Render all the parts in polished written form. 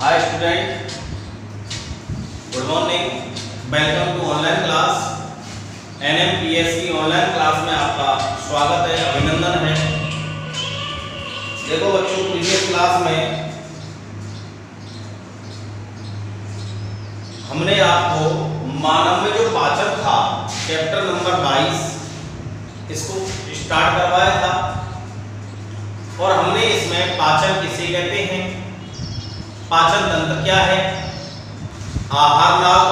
Hi student, good morning. Welcome to online class. NMPS की online class में आपका स्वागत है, अभिनंदन है। देखो बच्चों, प्रीवियस क्लास में हमने आपको मानव में जो पाचन था चैप्टर नंबर 22 इसको स्टार्ट करवाया था और हमने इसमें पाचन किसे कहते हैं, पाचन तंत्र क्या है, आहार नाल,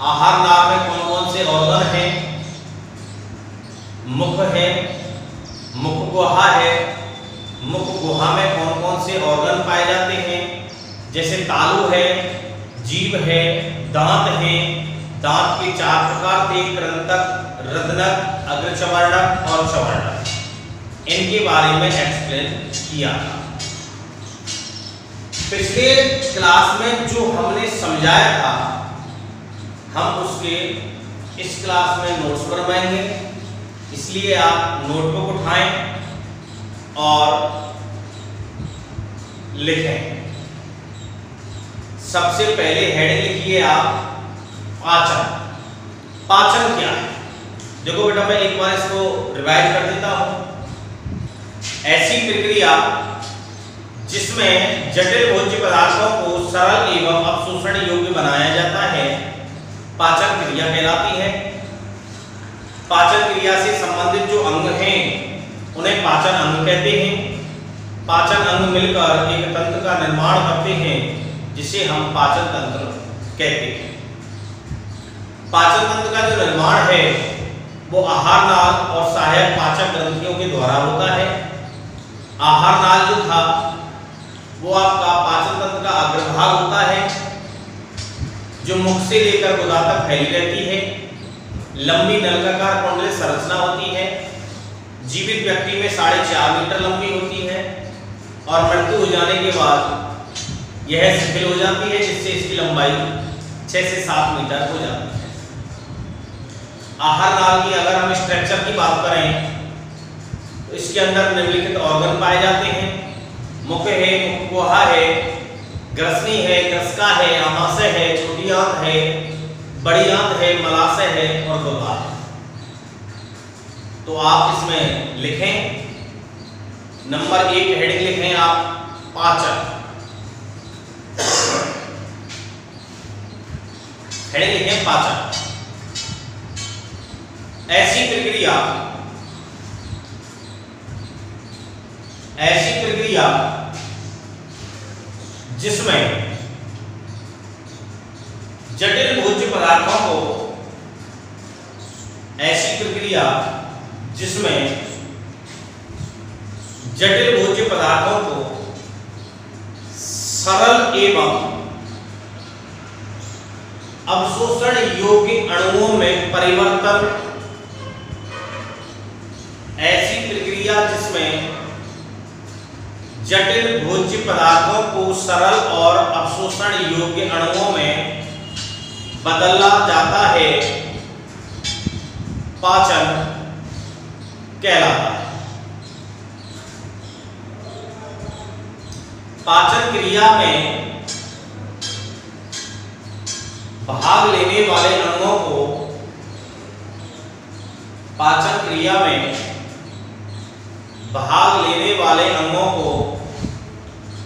आहार नाल में कौन कौन से ऑर्गन हैं, मुख है, मुख गुहा है, मुख गुहा में कौन कौन से ऑर्गन पाए जाते हैं, जैसे तालु है, जीभ है, दांत है। दांत के 4 प्रकार थे, कृंतक, रदनक, अग्रचवर्णक और चवर्णक। इनके बारे में एक्सप्लेन किया था। पिछले क्लास में जो हमने समझाया था हम उसके इस क्लास में नोट्स बनवाएंगे, इसलिए आप नोटबुक उठाएं और लिखें। सबसे पहले हेडिंग लिखिए आप पाचन। पाचन क्या है? देखो बेटा, मैं एक बार इसको रिवाइज कर देता हूं। ऐसी प्रक्रिया जिसमें जटिल भोज्य पदार्थों को सरल एवं अवशोषण योग्य बनाया जाता है पाचन क्रिया कहलाती है। पाचन क्रिया से संबंधित जो अंग हैं उन्हें पाचन अंग कहते हैं। पाचन अंग मिलकर एक तंत्र का निर्माण करते हैं जिसे हम पाचन तंत्र कहते हैं। पाचन तंत्र का जो निर्माण है वो आहार नाल और सहायक पाचक ग्रंथियों के द्वारा होता है। आहार नाल जो था वो आपका पाचन तंत्र का अग्रभाग होता है जो मुख से लेकर गुदा तक फैली रहती है। लंबी नलिकाकार कुंडलित संरचना होती है। जीवित व्यक्ति में 4.5 मीटर लंबी होती है और मृत्यु हो जाने के बाद यह शिथिल हो जाती है, जिससे इसकी लंबाई 6 से 7 मीटर हो जाती है। आहार नाल की अगर हम स्ट्रक्चर की बात करें तो इसके अंदर निम्नलिखित ऑर्गन पाए जाते हैं। मुख है, मुख गुहा है, ग्रसनी है, ग्रसका है, आमाशय है, छोटी आंत है, बड़ी आंत है, मलाशय है और गुदा है। तो आप इसमें लिखें, नंबर 1 हेडिंग लिखें आप पाचन। हेडिंग लिखें पाचन। ऐसी प्रक्रिया जिसमें जटिल भोज्य पदार्थों को सरल एवं अवशोषण योग्य अणुओं में परिवर्तन। ऐसी प्रक्रिया जिसमें जटिल भोज्य पदार्थों को सरल और अवशोषण योग्य अणुओं में बदला जाता है पाचन कहलाता है। पाचन क्रिया में भाग लेने वाले अंगों को पाचन क्रिया में भाग लेने वाले अंगों को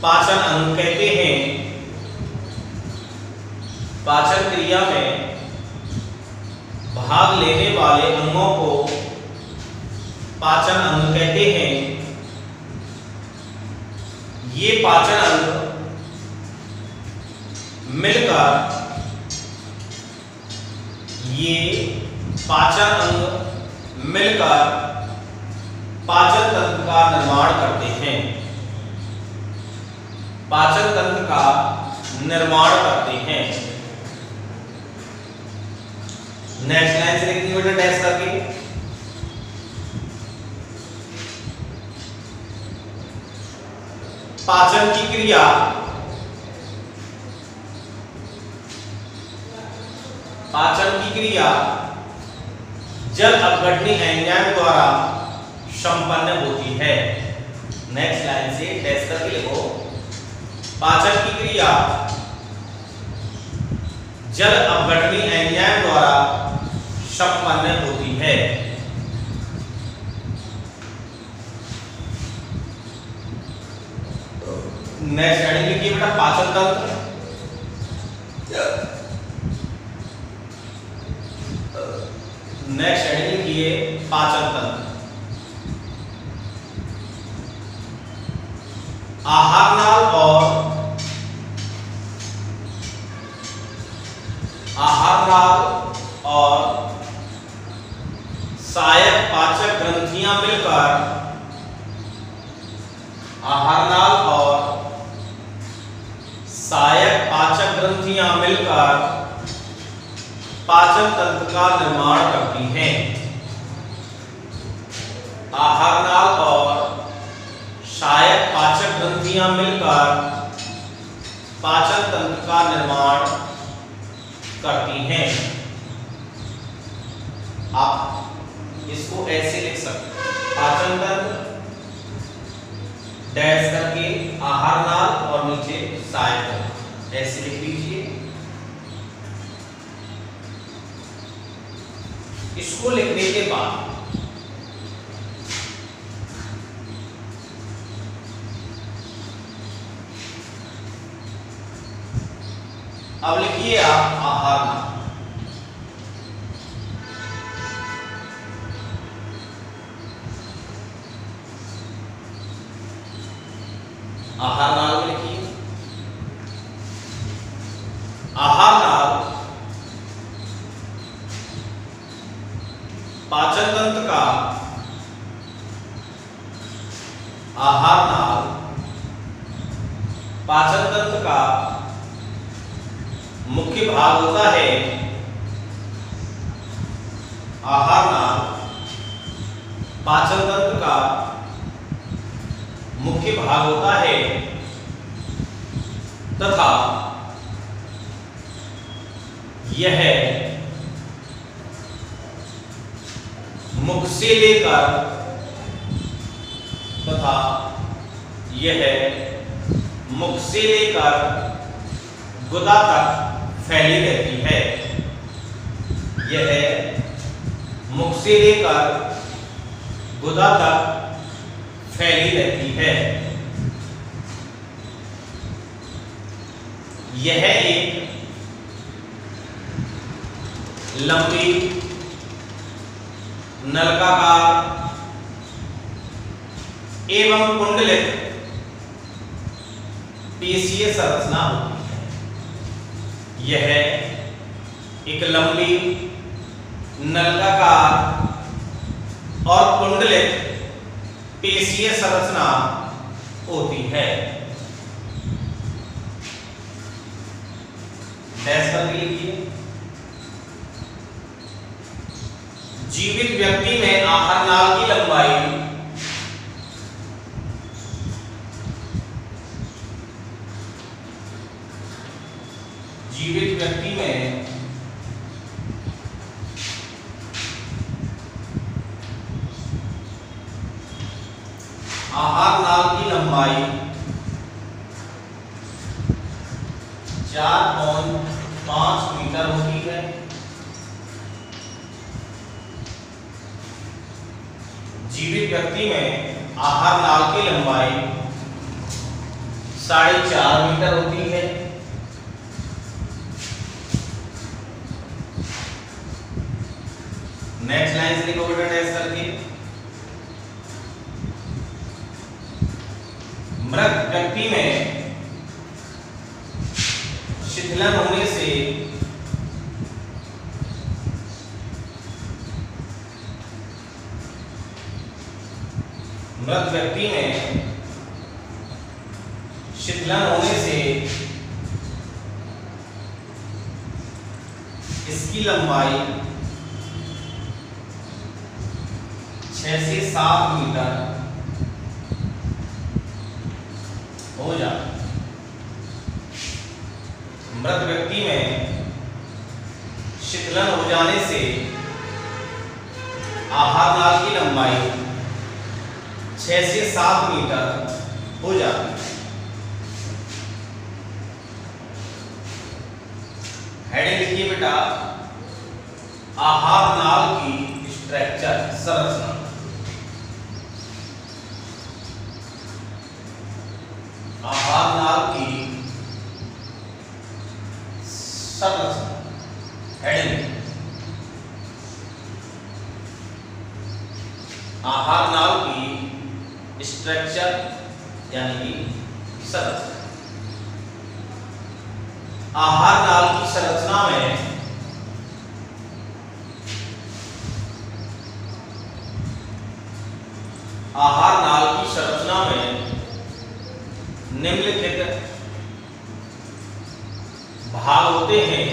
पाचन अंग कहते हैं। पाचन क्रिया में भाग लेने वाले अंगों को पाचन अंग कहते हैं। ये पाचन अंग मिलकर पाचन तंत्र का निर्माण करते हैं। पाचन तंत्र का निर्माण करते हैं। नेक्स्ट लाइन से लिखिए बेटा डैश करके। पाचन की क्रिया जल अपघटनी एंजाइम द्वारा संपन्न होती है। नेक्स्ट लाइन से डैश करके लिखो। पाचन की क्रिया जल अपघटनी एंजाइम द्वारा संपन्न होती है। नेक्स्ट हेडिंग लिखिए बेटा पाचन तंत्र। नेक्स्ट हेडिंग लिखिए पाचन तंत्र। आहार नाल और सहायक पाचक ग्रंथियां मिलकर आहार नाल और सहायक पाचक ग्रंथियां मिलकर पाचन तंत्र का निर्माण करती हैं। आहार नाल और सहायक पाचक ग्रंथियां मिलकर पाचन तंत्र का निर्माण करती हैं। आप इसको ऐसे लिख सकते हैं, पाचन तंत्र डैश करके आहार नाल और नीचे सहायक तंत्र, ऐसे लिख लीजिए। इसको लिखने के बाद अब लिखिए आप आहार नाल। आहार नाल में लिखिए आहार नाल पाचन तंत्र का आहार नाल पाचन तंत्र का मुख्य भाग होता है। आहार नाल पाचन तंत्र का मुख्य भाग होता है तथा यह मुख से लेकर गुदा तक फैली रहती है। यह मुख से लेकर गुदा तक फैली रहती है। यह एक लंबी नलिकाकार एवं कुंडलित पेशीय संरचना होती है। यह एक लंबी नलिकाकार और कुंडलित पेशीय संरचना होती है। डैश कर लीजिए। जीवित व्यक्ति में आहार नाल की लंबाई जीवित व्यक्ति में आहार नाल की लंबाई 4.5 मीटर होती है। जीवित व्यक्ति में आहार नाल की लंबाई 4.5 मीटर होती है। नेक्स्ट लाइन से लिखो बेटा डैश करके। मृत व्यक्ति में शिथिलन होने से इसकी लंबाई 6 से 7 मीटर हो जाती है। मृत व्यक्ति में शिथिलन हो जाने से आहार नाल की लंबाई 6 से 7 मीटर हो जाती है। हेडिंग लिखिए बेटा, आहार नाल की स्ट्रक्चर संरचना। आहार नाल की संरचना, हेडिंग आहार नाल की स्ट्रक्चर यानी कि संरचना। आहार नाल की संरचना में आहार नाल की संरचना में निम्नलिखित भाग होते हैं।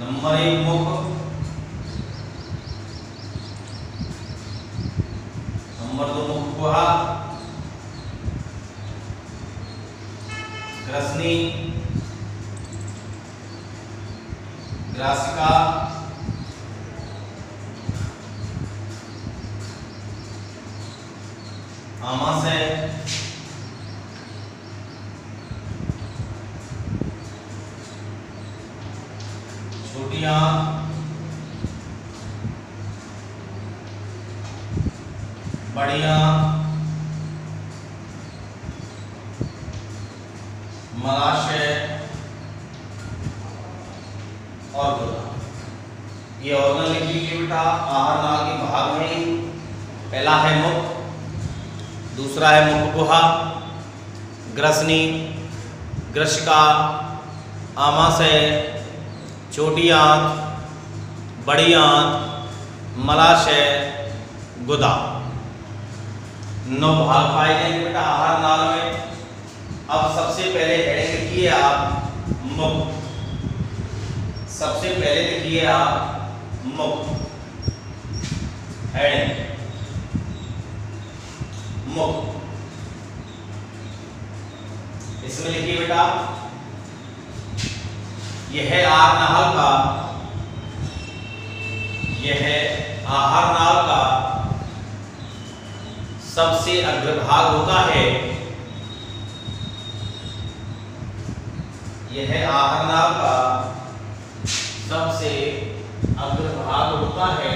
नंबर 1 मुख, नंबर 2 मुख गुहा, ग्रसनी, ग्रासिका, आमाशय, छोटी आंत, बड़ी आंत, मलाशय और गुदा। ये ऑर्गन लिख लीजिए बेटा, आहार नाल के भाग में। पहला है मुख, दूसरा है मुख गुहा, ग्रसनी, ग्रसिका, आमाशय, छोटी आंत, बड़ी आंत, मलाशय, गुदा। 9 भाग पाए जाएंगे बेटा आहार नाल में। अब सबसे पहले हेडिंग लिखिए आप मुख, सबसे पहले लिखिए आप मुख, हेडिंग मुख। इसमें लिखिए बेटा, यह आहार नाल का, यह आहार नाल का सबसे अग्रभाग होता है। यह आहार नाल का सबसे अग्रभाग होता है।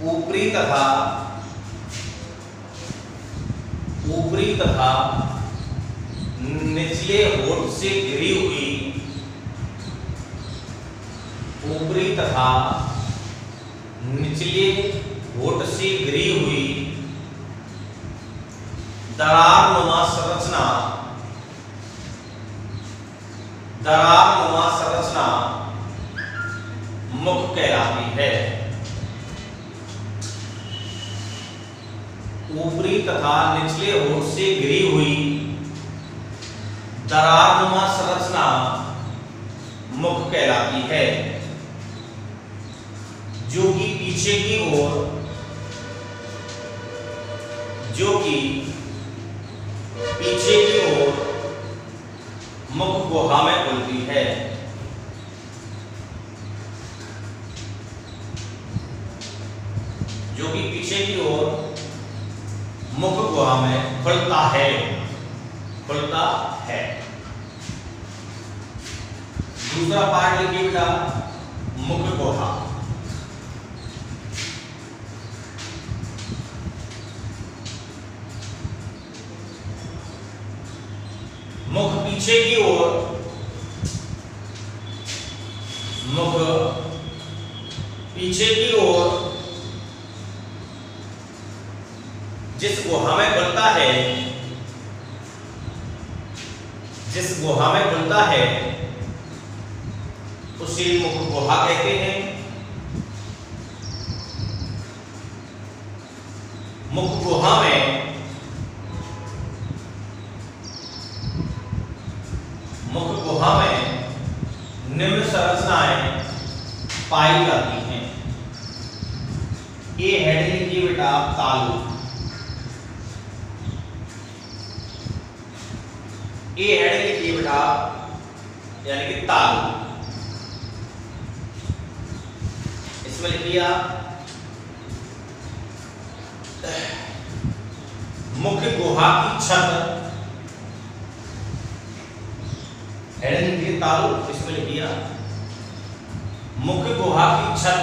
ऊपरी तथा निचले होठ से घिरी हुई, ऊपरी तथा निचले होठ से घिरी हुई दरारनुमा संरचना, दरारनुमा संरचना मुख कहलाती है। ऊपरी तथा निचले होठ से घिरी हुई दरारनुमा संरचना मुख कहलाती है, जो कि पीछे की ओर, जो कि पीछे की ओर मुख गुहा में खुलती है। जो कि पीछे की ओर मुख गुहा में खुलता है, खुलता है। दूसरा पार्ट लिखिए बेटा, मुख गुहा। मुख पीछे की ओर, मुख पीछे की ओर जिस गुहा में खुलता है, जिस गुहा में खुलता है उसे मुख गुहा कहते हैं। मुख गुहा में निम्न संरचनाएं पाई जाती हैं। ये हेडिंग लिखिए बेटा तालु। ये हेडिंग लिखिए बेटा यानी कि तालु। इसमें लिखिए आप मुख्य गुहा की छत, हेडिंग लिखिए तालु, इसमें लिखिए मुख्य गुहा की छत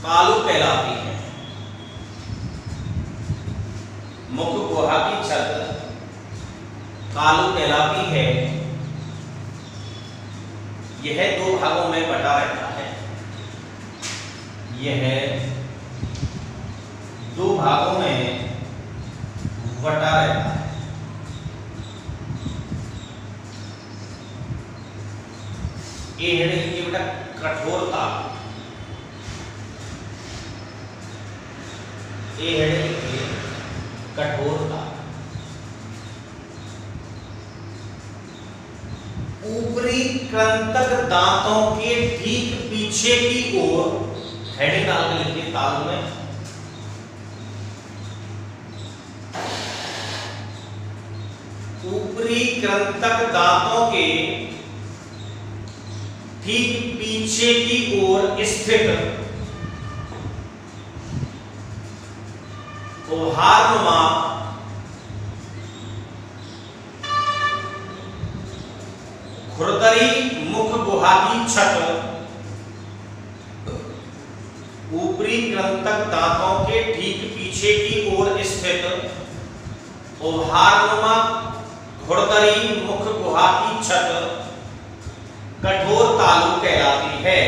तालु कहलाती है। मुख्य गुहा की छत तालु कहलाती है। यह दो भागों में बटा रहता है। यह दो भागों में बटा रहता है। ये हेडिंग लिखिए बेटा कठोर तालु। ये हेडिंग लिखिए कठोर तालु। ऊपरी कृंतक दांतों के ठीक पीछे की ओर, हेडिंग डाल के लिखिए तालु में, ऊपरी कृंतक दांतों के ठीक पीछे की ओर स्थित ओहारनुमा खुरदरी मुख गुहा की छत, ऊपरी कृंतक दांतों के ठीक पीछे की ओर स्थित ओहारनुमा खुरदरी मुख गुहा की छत कठोर तालु कहलाती है।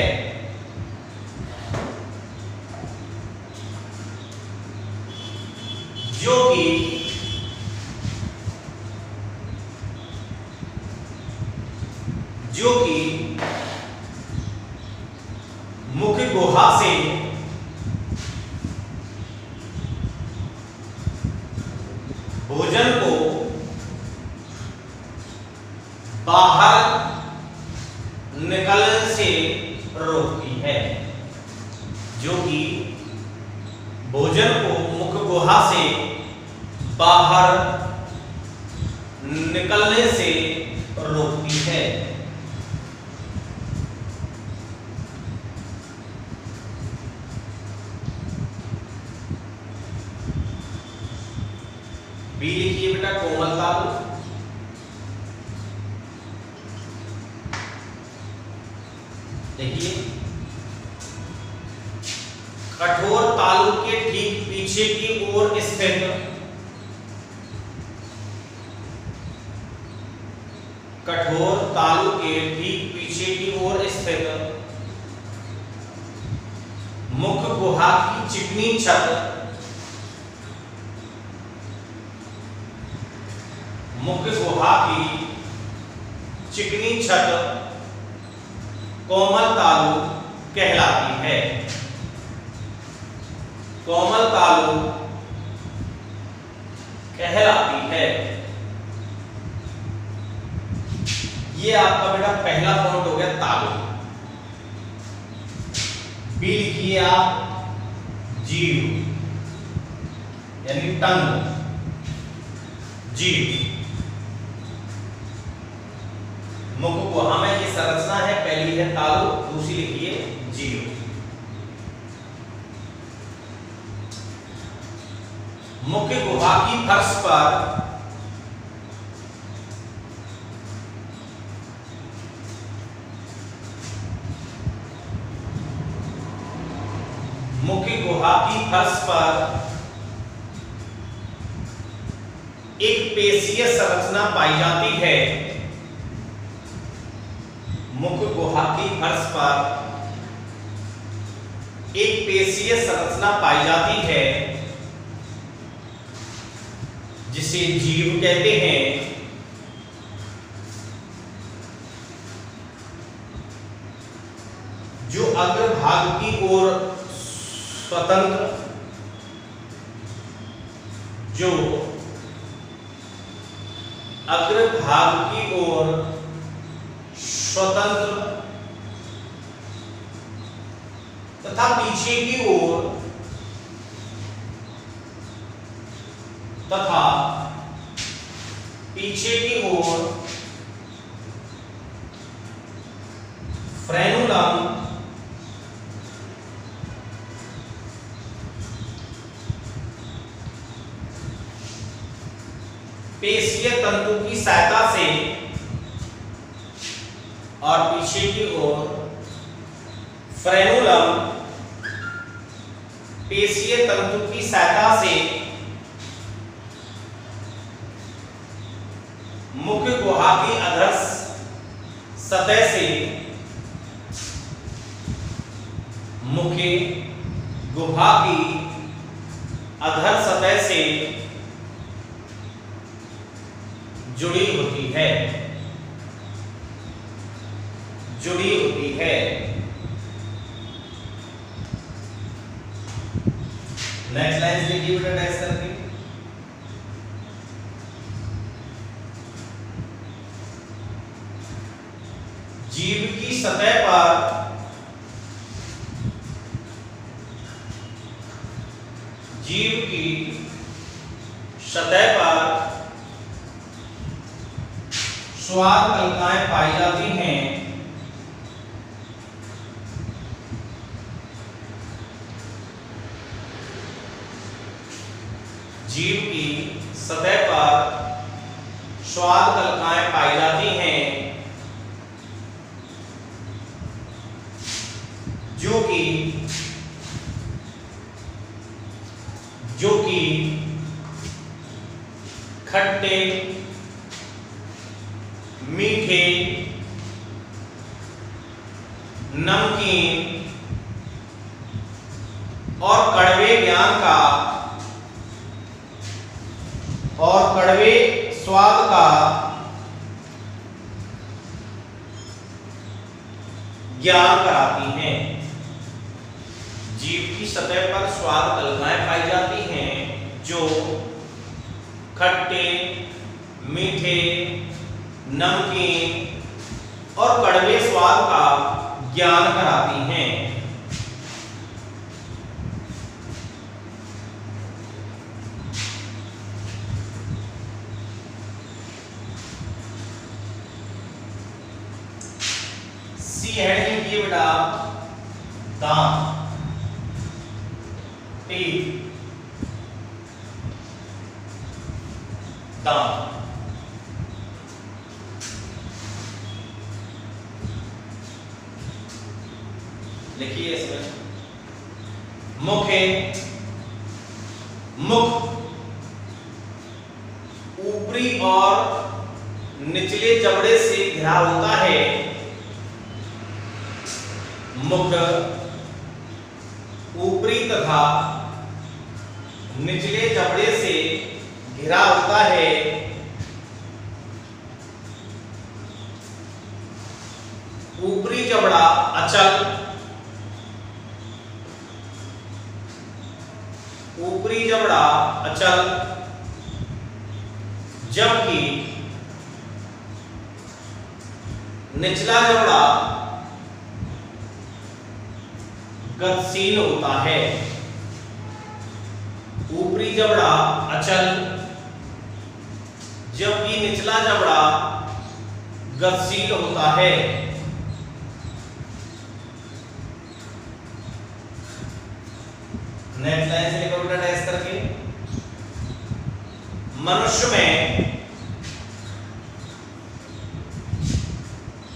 जो कि मुख्य गुहा से भोजन को बाहर निकलने से रोकती है। जो कि भोजन को मुख्य गुहा से बाहर निकलने से रोकती है। बी लिखिए बेटा कोमल तालु। देखिए कठोर तालु के ठीक पीछे की ओर स्थित कठोर तालु के ठीक पीछे की ओर स्थित मुख्य गुहा की चिकनी छत, मुख्य गुहा की चिकनी छत कोमल तालु कहलाती है। कोमल तालु कहलाती है। ये आपका बेटा पहला पॉइंट हो गया तालु। बी लिखिए आप जीव यानी टंग, जीव। मुख्य गुहा में ये संरचना है, पहली है तालु, दूसरी लिखिए जीव। मुख्य गुहा की फर्श पर मुख्य गुहा की फर्श पर एक पेशीय संरचना पाई जाती है। मुख्य गुहा की फर्श पर एक पेशीय संरचना पाई जाती है जिसे जीव कहते हैं। जो अग्रभाग की ओर स्वतंत्र, जो अग्रभाग की ओर स्वतंत्र तथा पीछे की ओर फ्रेनुलम पेशीय तंतु की सहायता से और पीछे की ओर फ्रेनुलम पेशीय तंतु की सहायता से मुख्य गुहा की अधर सतह से मुख्य गुहा की अधर सतह से जुड़ी होती है। नेक्स्ट लाइन देखिए बेटा टेस्ट करके। जीव की सतह पर स्वाद कलिकाएं पाई जाती हैं। जीव की सतह पर स्वाद कलिकाएं पाई जाती हैं जो कि खट्टे, मीठे, नमकीन और कड़वे स्वाद का ज्ञान कराती हैं। जीव की सतह पर स्वाद कलिकाएं पाई जाती हैं जो खट्टे, मीठे, नमकीन और कड़वे स्वाद का ज्ञान कराती हैं। सी हेडिंग लिखिए बेटा दांत, टीथ, दांत। लिखिए इसमें मुख ऊपरी और निचले जबड़े से घिरा होता है। मुख ऊपरी तथा निचले जबड़े से घिरा होता है। ऊपरी जबड़ा अचल, जबकि निचला जबड़ा गतिशील होता है। ऊपरी जबड़ा अचल जबकि निचला जबड़ा गतिशील होता है। नेक्स्ट लाइन से लिखो बेटा टेस्ट करके। मनुष्य में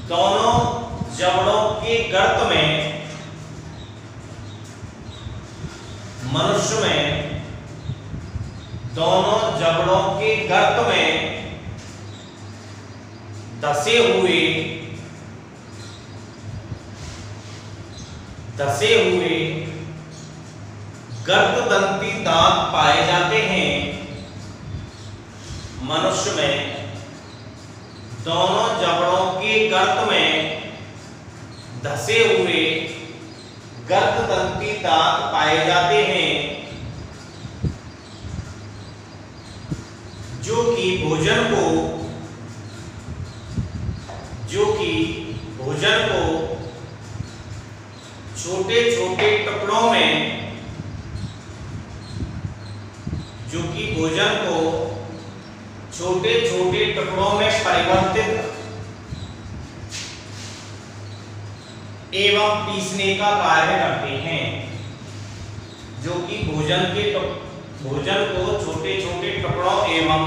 दोनों जबड़ों के गर्त में धसे हुए गर्तदंती दांत पाए जाते हैं। मनुष्य में दोनों जबड़ों के गर्त में धसे हुए गर्तदंती दांत पाए जाते हैं जो कि भोजन को छोटे छोटे टुकड़ों में परिवर्तित एवं पीसने का कार्य करते हैं। जो कि भोजन को छोटे छोटे टुकड़ों एवं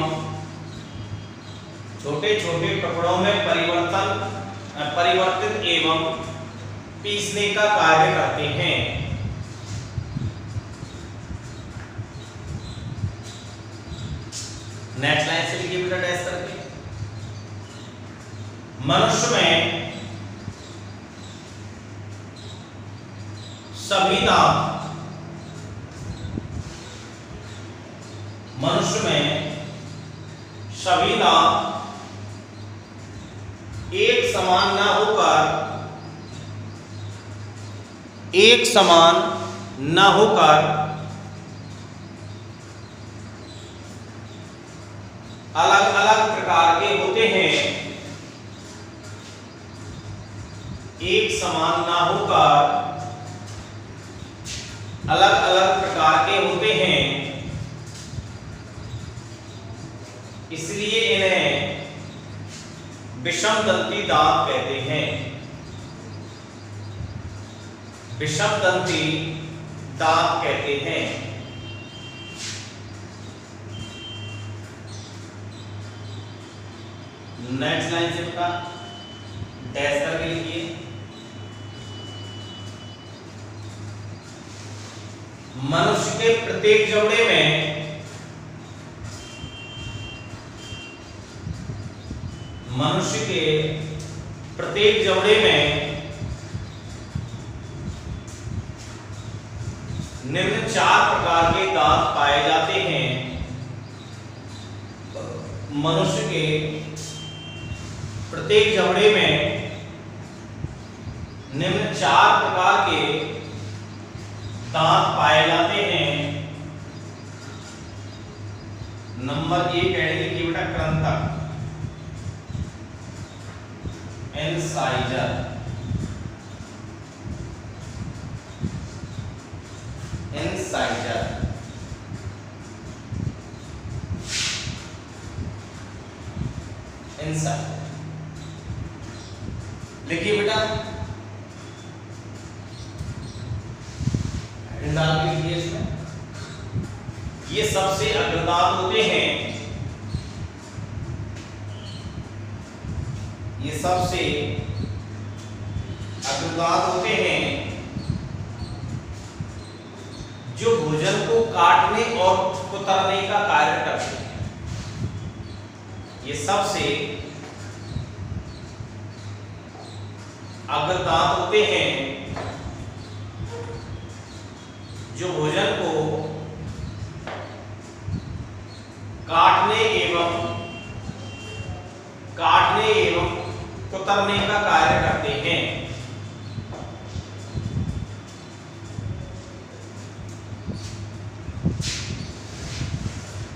छोटे छोटे टुकड़ों में परिवर्तित एवं पीसने का कार्य करते हैं। नेक्स्ट लाइन से लिखिए बेटा डैश करके। मनुष्य में सभी दांत एक समान न होकर अलग अलग प्रकार के होते हैं। एक समान ना होकर अलग अलग प्रकार के होते हैं, इसलिए इन्हें विषमदंती दांत कहते हैं। विषमदंती दांत कहते हैं। नेक्स्ट लाइन से बता डैश करके लिखिए। मनुष्य के प्रत्येक जबड़े में निम्न 4 प्रकार के दांत पाए जाते हैं। मनुष्य के प्रत्येक जबड़े में निम्न 4 प्रकार के दांत पाए जाते हैं। नंबर 1 ऐड लिखिए बेटा कृंतक, इंसाइजर, लिखिए बेटा डाल के लिखिए इसमें। ये सबसे अग्रदांत होते हैं। ये सबसे अग्रदांत होते हैं जो भोजन को काटने और कुतरने का कार्य करते हैं। ये सबसे अग्रदांत होते हैं जो भोजन को काटने एवं कुतरने का कार्य करते हैं।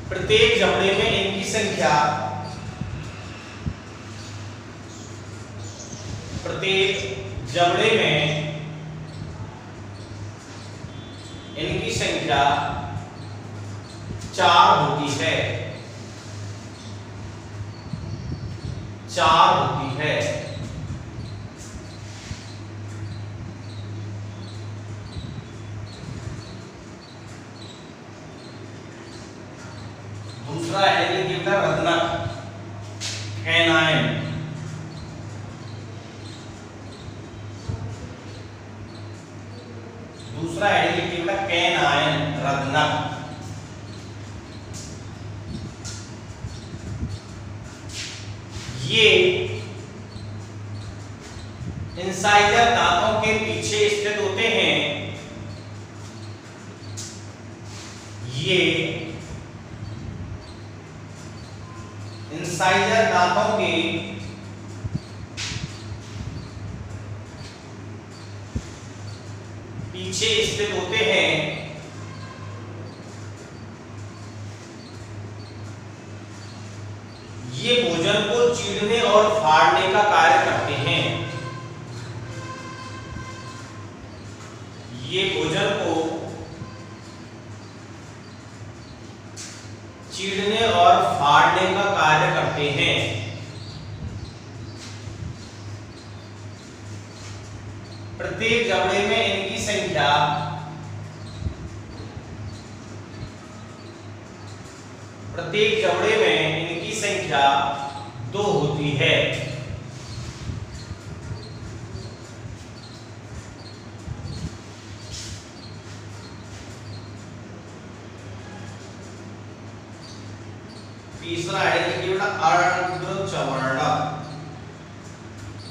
प्रत्येक जबड़े में इनकी संख्या इनकी संख्या 4 होती है। 4 होती है। दूसरा है रत्नक, कैनाइन। दूसरा एडिटिव कैनाइन, रत्नक। ये इंसाइजर दांतों के पीछे स्थित होते हैं। ये इंसाइजर दांतों के पीछे स्थित होते हैं। ये भोजन को चीरने और फाड़ने का कार्य करते हैं। ये भोजन को चीरने और फाड़ने का कार्य करते हैं। प्रत्येक जबड़े में इनकी संख्या 2 होती है। तीसरा है देखिए बेटा अर्धचवर्णक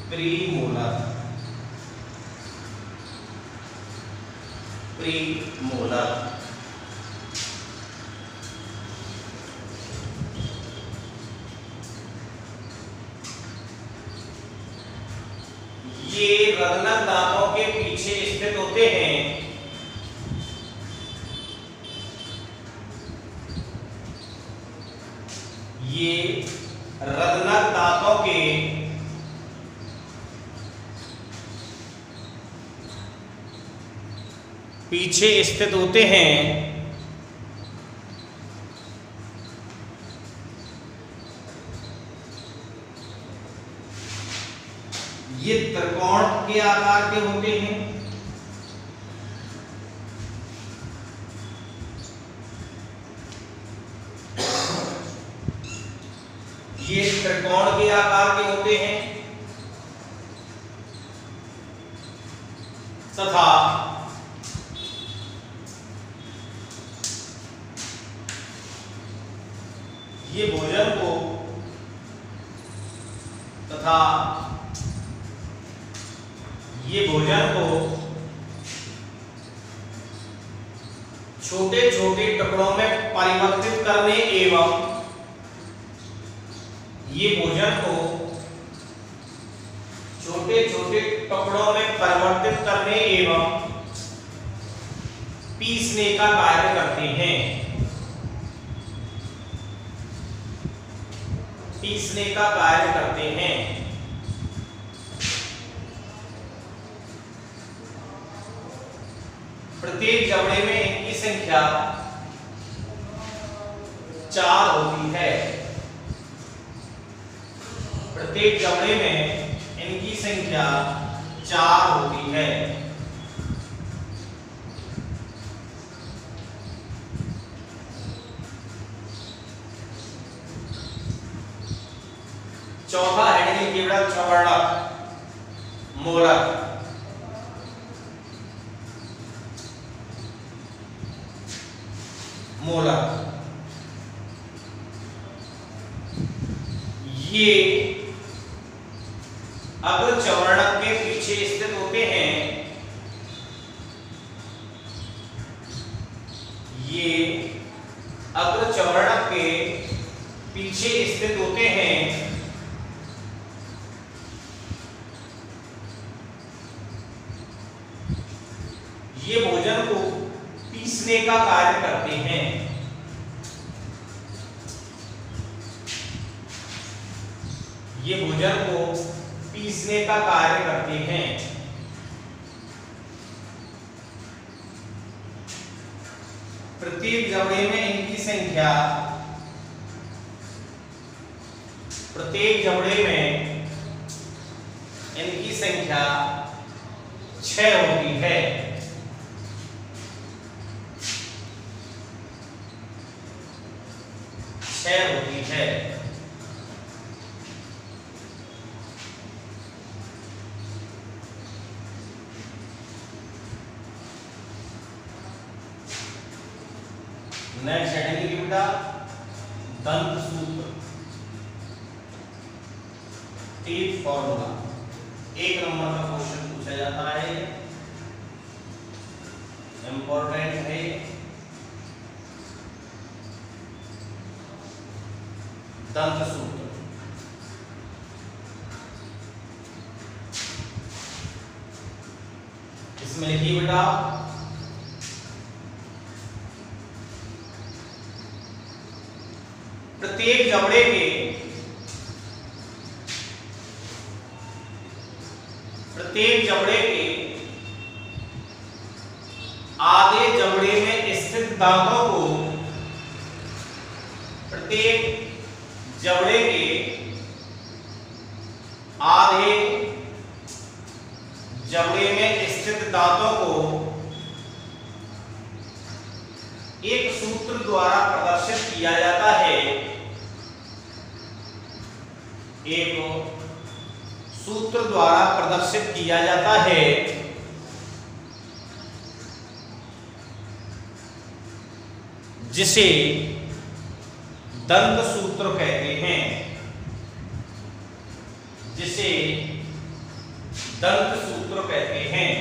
प्रीमोलर। ये रग्नक दांतों के पीछे स्थित होते हैं। ये रग्नक दांतों के पीछे स्थित होते हैं। ये त्रिकोण के आकार के होते हैं। ये त्रिकोण के आकार के होते हैं तथा ये भोजन को छोटे छोटे टुकड़ों में परिवर्तित करने एवं ये भोजन को छोटे छोटे टुकड़ों में परिवर्तित करने एवं पीसने का कार्य करते हैं। प्रत्येक जबड़े में इनकी संख्या 4 होती है। प्रत्येक जबड़े में इनकी संख्या 4 होती है। चौथा है केवल चवर्णक मोलक। ये अग्रचवर्णक के पीछे स्थित होते हैं। ये अग्रचवर्णक के पीछे स्थित होते हैं। ये भोजन को पीसने का कार्य करते हैं। ये भोजन को पीसने का कार्य करते हैं। प्रत्येक जबड़े में इनकी संख्या प्रत्येक जबड़े में इनकी संख्या 6 होती है। नेक्स्ट हेडिंग की बेटा दंत सूत्र टीथ फॉर्मूला। 1 नंबर का क्वेश्चन पूछा जाता है, इंपॉर्टेंट है। दंत सूत्र इसमें लिखिए बेटा प्रत्येक जबड़े के आधे जबड़े में स्थित दांतों को प्रत्येक जबड़े के आधे जबड़े में स्थित दांतों को एक सूत्र द्वारा प्रदर्शित किया जाता है। एक सूत्र द्वारा प्रदर्शित किया जाता है, जिसे दंत सूत्र कहते हैं, जिसे दंत सूत्र कहते हैं।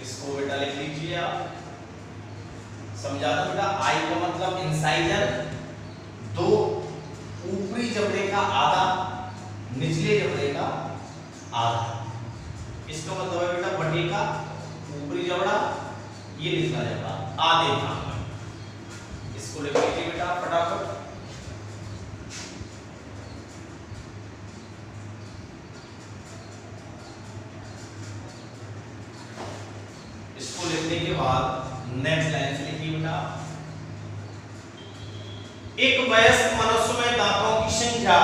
इसको बेटा लिख लीजिए आप। समझा दो बेटा, आई का मतलब इंसाइजर, दो ऊपरी जबड़े का आधा, निचले जबड़े का आधा। इसका मतलब है बेटा बटे का ऊपरी जबड़ा, ये निचला जबड़ा, आधे भाग में। इसको लिख लीजिए बेटा फटाफट। इसको लिखने के बाद नेक्स्ट लाइन से लिखिए बेटा। एक वयस्क मनुष्य में दांतों की संख्या,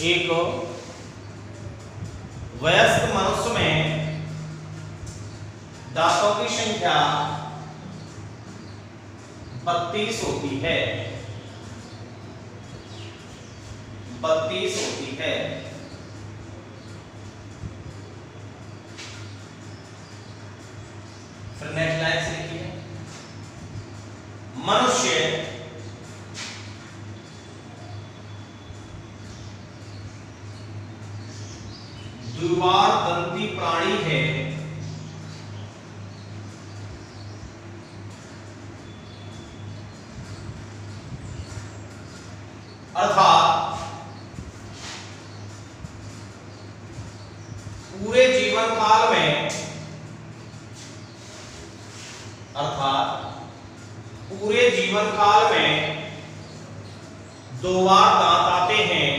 एक वयस्क मनुष्य में दांतों की संख्या 32 होती है, 32 होती है। नेक्स्ट लाइन से लिखिए। मनुष्य द्विबार दंती प्राणी है, अर्थात पूरे जीवन काल में, पूरे जीवन काल में 2 बार दांत आते हैं।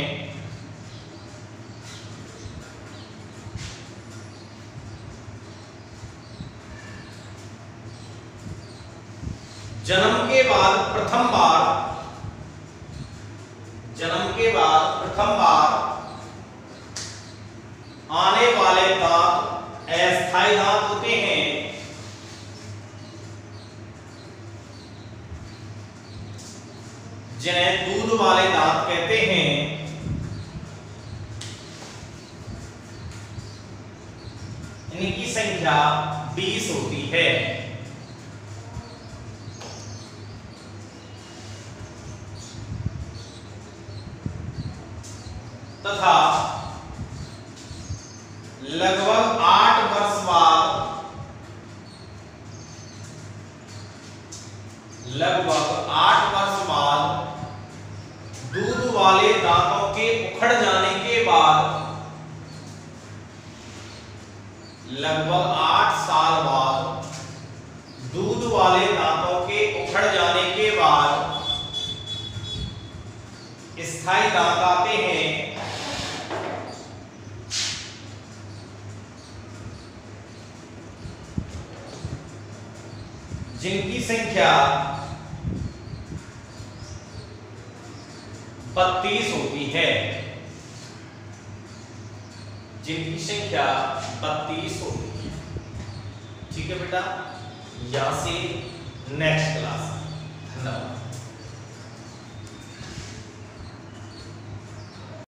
जन्म के बाद प्रथम बार, जन्म के बाद प्रथम बार आने वाले दांत अस्थायी दांत होते हैं। जिन्हें दूध वाले दांत कहते हैं। इनकी संख्या 20 होती है। तथा लगभग 8 वर्ष बाद, लगभग 8 वर्ष बाद दूध वाले दांतों के उखड़ जाने के बाद, लगभग 8 साल बाद दूध वाले दांतों के उखड़ जाने के बाद स्थायी दांत आते हैं। जिनकी संख्या 32 होती है, जिनकी संख्या 32 होती है। ठीक है बेटा, यहां से नेक्स्ट क्लास। धन्यवाद।